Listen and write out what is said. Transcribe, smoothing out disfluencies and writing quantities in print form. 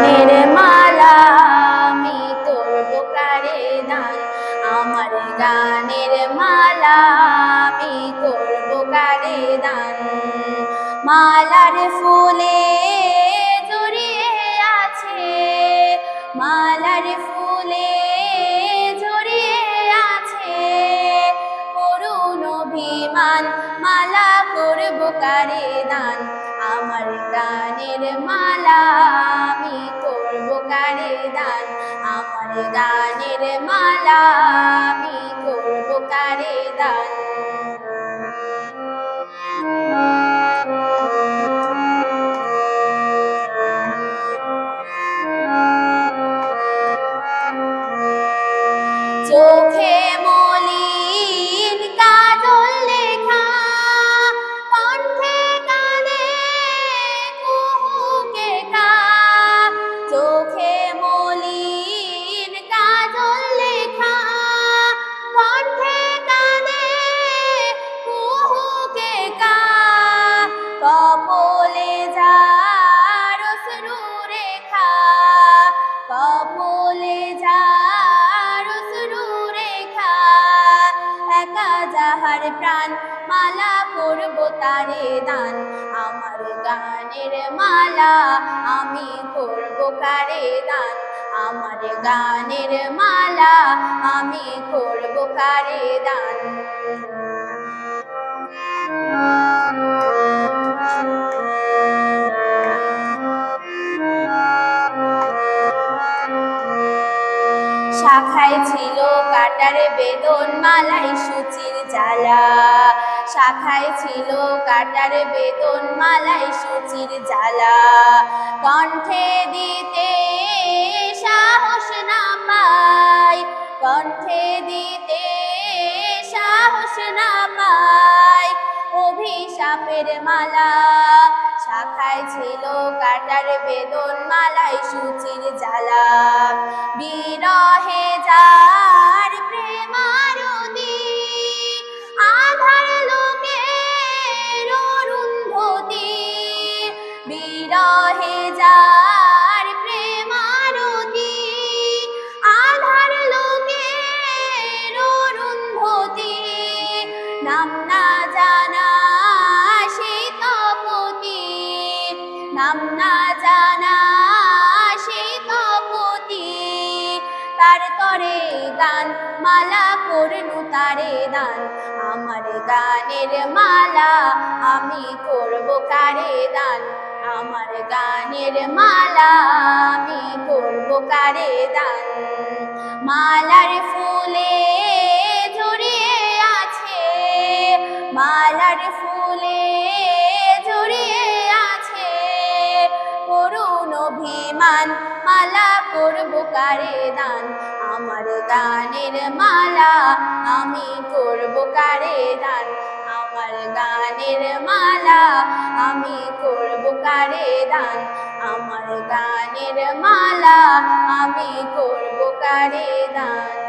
গানের মালা আমি করব কারে দান, আমার গানের মালা আমি করব কারে দান। মালার ফুলে জড়িয়ে আছে, মালার ফুলে জড়িয়ে আছে করুণ অভিমান, মালা করব কারে দান, আমার গানের মালা আমি করব কারে দান, আমার গানের মালা আমি করব কারে দান। চোখে মলিন কাজল লেখা, কণ্ঠে কানে কুহুকে কা, চোখে মলিন কাজল লেখা, কণ্ঠে কানে কুহুকে কা, কপলে যার অশ্রু রেখা, কপলে যার অশ্রু রেখা, একা যাহার প্রাণ মালা করব তারে দান, আমার গানের মালা আমি করব কারে দান, আমার গানের মালা আমি করব কারে দান। শাখায় ছিল কাটার বেদন, মালাই সূচির জ্বালা, শাখায় ছিল কাটার বেদন, মালাই সূচির জ্বালা, কণ্ঠে দিতে সাহস না পাই, কণ্ঠে দিতে সাহস না পাই অভিশাপের মালা, শাখায় ছিল কাটার বেদন, মালাই সূচির জ্বালা, বিরহে যার প্রেমারতি, আধার লোকের অরুন্ধতি, বিরহে যার প্রেমারতি, আধার লোকের অরুন্ধতি, নাম না জানা সে তপতি, নাম না জানা সে তপতি, তার তরে গান মালা করনু তারে দান, আমার গানের মালা আমি করব কারে দান, আমার গানের মালা আমি করব কারে দান। মালার ফুলে জড়িয়ে আছে, মালার ফুলে জড়িয়ে আছে করুণ অভিমান, মালা করব কারে দান, আমার গানের মালা আমি করব কারে দান, আমার গানের মালা আমি করব কারে দান, আমার গানের মালা আমি করব কারে দান।